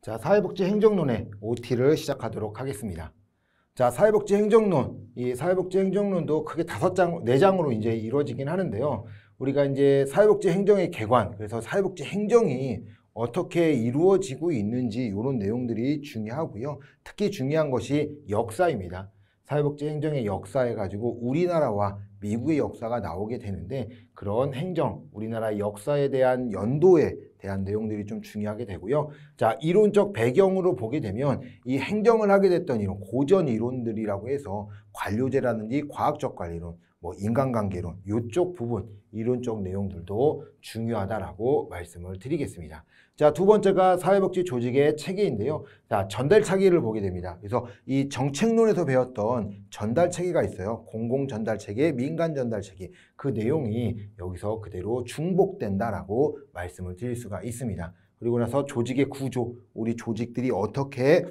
자, 사회복지 행정론의 OT를 시작하도록 하겠습니다. 자, 사회복지 행정론, 이 사회복지 행정론도 크게 4장으로 이제 이루어지긴 하는데요. 우리가 이제 사회복지 행정의 개관, 그래서 사회복지 행정이 어떻게 이루어지고 있는지 이런 내용들이 중요하고요. 특히 중요한 것이 역사입니다. 사회복지 행정의 역사해 가지고 우리나라와 미국의 역사가 나오게 되는데 그런 행정, 우리나라의 역사에 대한 연도에 대한 내용들이 좀 중요하게 되고요. 자, 이론적 배경으로 보게 되면 이 행정을 하게 됐던 이런 고전 이론들이라고 해서 관료제라든지 과학적 관리론, 뭐 인간관계론, 이쪽 부분 이론적 내용들도 중요하다라고 말씀을 드리겠습니다. 자, 두 번째가 사회복지 조직의 체계인데요. 자, 전달 체계를 보게 됩니다. 그래서 이 정책론에서 배웠던 전달 체계가 있어요. 공공 전달 체계, 민간 전달 체계. 그 내용이 여기서 그대로 중복된다라고 말씀을 드릴 수가 있습니다. 그리고 나서 조직의 구조, 우리 조직들이 어떻게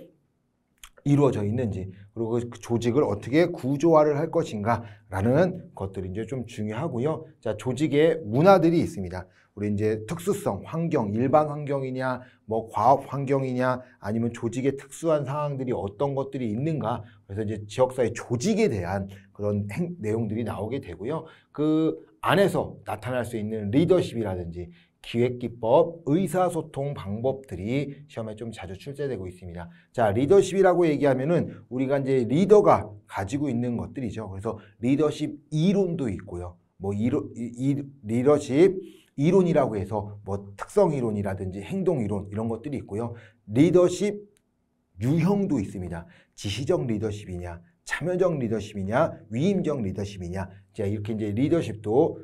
이루어져 있는지, 그리고 그 조직을 어떻게 구조화를 할 것인가 라는 것들이 이제 좀 중요하고요. 자, 조직의 문화들이 있습니다. 우리 이제 특수성, 환경, 일반 환경이냐, 뭐 과업 환경이냐, 아니면 조직의 특수한 상황들이 어떤 것들이 있는가. 그래서 이제 지역사회 조직에 대한 그런 내용들이 나오게 되고요. 그 안에서 나타날 수 있는 리더십이라든지 기획기법, 의사소통 방법들이 시험에 좀 자주 출제되고 있습니다. 자, 리더십이라고 얘기하면은 우리가 이제 리더가 가지고 있는 것들이죠. 그래서 리더십 이론도 있고요. 뭐 리더십 이론이라고 해서 뭐 특성 이론이라든지 행동 이론 이런 것들이 있고요. 리더십 유형도 있습니다. 지시적 리더십이냐, 참여적 리더십이냐, 위임적 리더십이냐. 자, 이렇게 이제 리더십도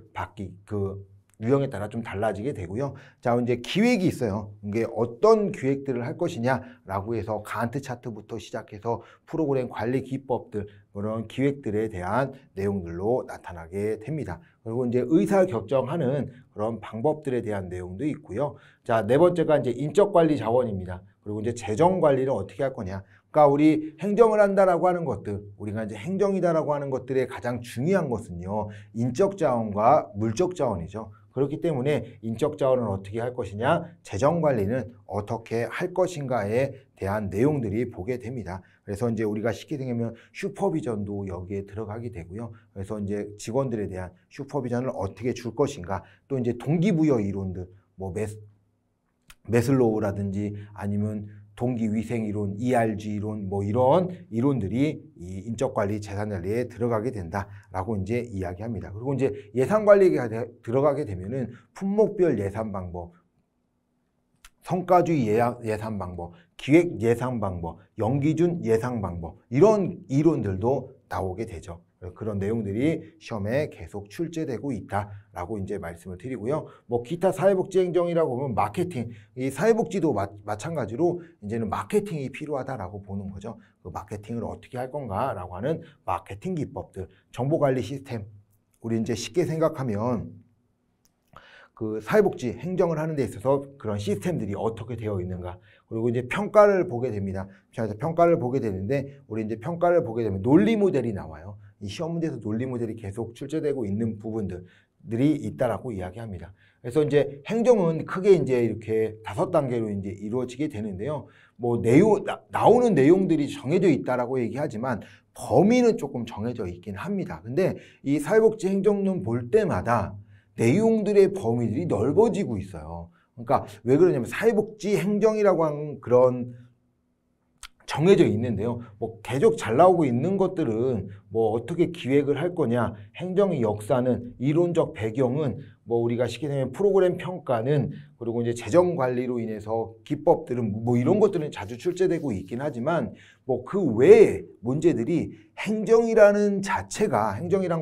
유형에 따라 좀 달라지게 되고요. 자, 이제 기획이 있어요. 이게 어떤 기획들을 할 것이냐라고 해서 간트 차트부터 시작해서 프로그램 관리 기법들, 그런 기획들에 대한 내용들로 나타나게 됩니다. 그리고 이제 의사 결정하는 그런 방법들에 대한 내용도 있고요. 자, 네 번째가 이제 인적 관리 자원입니다. 그리고 이제 재정 관리를 어떻게 할 거냐. 그러니까 우리 행정을 한다라고 하는 것들, 우리가 이제 행정이다라고 하는 것들의 가장 중요한 것은요, 인적 자원과 물적 자원이죠. 그렇기 때문에 인적 자원을 어떻게 할 것이냐, 재정 관리는 어떻게 할 것인가에 대한 내용들이 보게 됩니다. 그래서 이제 우리가 쉽게 생각하면 슈퍼비전도 여기에 들어가게 되고요. 그래서 이제 직원들에 대한 슈퍼비전을 어떻게 줄 것인가, 또 이제 동기부여 이론들, 뭐 메슬로우라든지 아니면 동기위생이론, ERG 이론, 뭐 이런 이론들이 이 인적관리, 재산관리에 들어가게 된다라고 이제 이야기합니다. 그리고 이제 예산관리가 들어가게 되면은 품목별 예산 방법, 성과주의 예산 방법, 기획 예산 방법, 연기준 예산 방법 이런 이론들도 나오게 되죠. 그런 내용들이 시험에 계속 출제되고 있다라고 이제 말씀을 드리고요. 뭐 기타 사회복지 행정이라고 보면 마케팅, 이 사회복지도 마찬가지로 이제는 마케팅이 필요하다라고 보는 거죠. 그 마케팅을 어떻게 할 건가라고 하는 마케팅 기법들, 정보관리 시스템. 우리 이제 쉽게 생각하면 그 사회복지 행정을 하는 데 있어서 그런 시스템들이 어떻게 되어 있는가. 그리고 이제 평가를 보게 됩니다. 평가를 보게 되는데 우리 이제 평가를 보게 되면 논리 모델이 나와요. 이 시험 문제에서 논리 모델이 계속 출제되고 있는 부분들이 있다라고 이야기합니다. 그래서 이제 행정은 크게 이제 이렇게 5단계로 이제 이루어지게 되는데요. 뭐 나오는 내용들이 정해져 있다라고 얘기하지만 범위는 조금 정해져 있긴 합니다. 근데 이 사회복지 행정론 볼 때마다 내용들의 범위들이 넓어지고 있어요. 그러니까 왜 그러냐면 사회복지 행정이라고 하는 그런 정해져 있는데요. 뭐 계속 잘 나오고 있는 것들은 뭐 어떻게 기획을 할 거냐, 행정의 역사는, 이론적 배경은, 뭐 우리가 쉽게 생각하면 프로그램 평가는, 그리고 이제 재정 관리로 인해서 기법들은 뭐 이런 것들은 자주 출제되고 있긴 하지만 뭐 그 외에 문제들이 행정이라는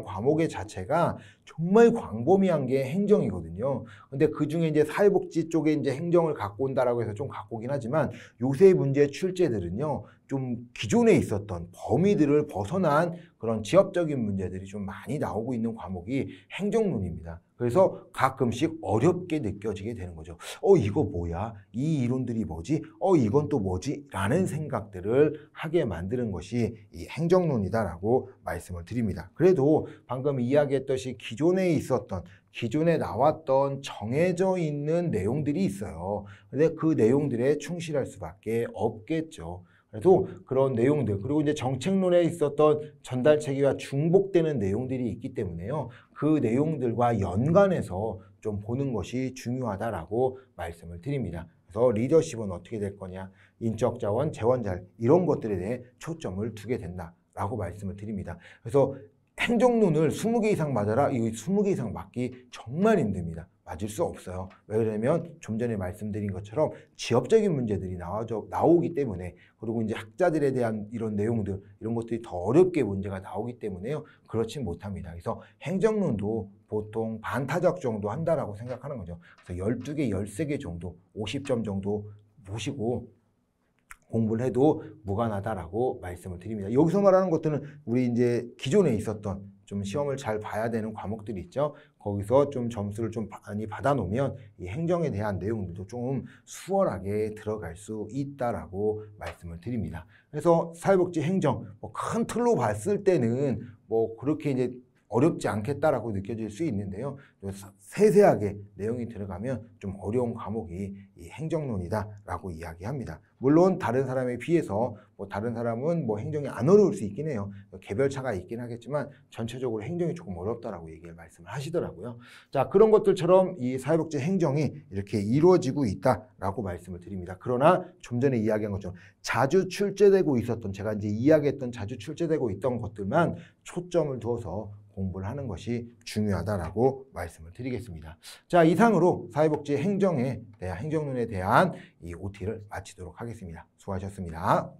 과목의 자체가 정말 광범위한 게 행정이거든요. 근데 그 중에 이제 사회복지 쪽에 이제 행정을 갖고 온다라고 해서 좀 갖고 오긴 하지만 요새 문제 출제들은요, 좀 기존에 있었던 범위들을 벗어난 그런 지역적인 문제들이 좀 많이 나오고 있는 과목이 행정론입니다. 그래서 가끔씩 어렵게 느껴지게 되는 거죠. 이거 뭐야? 이 이론들이 뭐지? 이건 또 뭐지? 라는 생각들을 하게 만드는 것이 이 행정론이다라고 말씀을 드립니다. 그래도 방금 이야기했듯이 기존에 나왔던 정해져 있는 내용들이 있어요. 근데 그 내용들에 충실할 수밖에 없겠죠. 그래도 그런 내용들, 그리고 이제 정책론에 있었던 전달 체계와 중복되는 내용들이 있기 때문에요. 그 내용들과 연관해서 좀 보는 것이 중요하다라고 말씀을 드립니다. 그래서 리더십은 어떻게 될 거냐, 인적 자원, 재원 잘 이런 것들에 대해 초점을 두게 된다라고 말씀을 드립니다. 그래서 행정론을 20개 이상 맞아라. 이 20개 이상 맞기 정말 힘듭니다. 맞을 수 없어요. 왜 그러냐면 좀 전에 말씀드린 것처럼 지역적인 문제들이 나오기 때문에, 그리고 이제 학자들에 대한 이런 내용들, 이런 것들이 더 어렵게 문제가 나오기 때문에요. 그렇지 못합니다. 그래서 행정론도 보통 반타작 정도 한다라고 생각하는 거죠. 그래서 12개, 13개 정도, 50점 정도 보시고 공부를 해도 무관하다라고 말씀을 드립니다. 여기서 말하는 것들은 우리 이제 기존에 있었던 좀 시험을 잘 봐야 되는 과목들이 있죠. 거기서 좀 점수를 좀 많이 받아놓으면 이 행정에 대한 내용들도 좀 수월하게 들어갈 수 있다라고 말씀을 드립니다. 그래서 사회복지 행정 큰 틀로 봤을 때는 그렇게 이제 어렵지 않겠다라고 느껴질 수 있는데요. 세세하게 내용이 들어가면 좀 어려운 과목이 이 행정론이다라고 이야기합니다. 물론 다른 사람에 비해서 다른 사람은 행정이 안 어려울 수 있긴 해요. 개별차가 있긴 하겠지만 전체적으로 행정이 조금 어렵다라고 말씀을 하시더라고요. 자, 그런 것들처럼 이 사회복지 행정이 이렇게 이루어지고 있다라고 말씀을 드립니다. 그러나 좀 전에 이야기한 것처럼 자주 출제되고 있었던, 제가 이제 이야기했던 자주 출제되고 있던 것들만 초점을 두어서 공부를 하는 것이 중요하다라고 말씀을 드리겠습니다. 자, 이상으로 사회복지 행정론에 대한 이 OT를 마치도록 하겠습니다. 수고하셨습니다.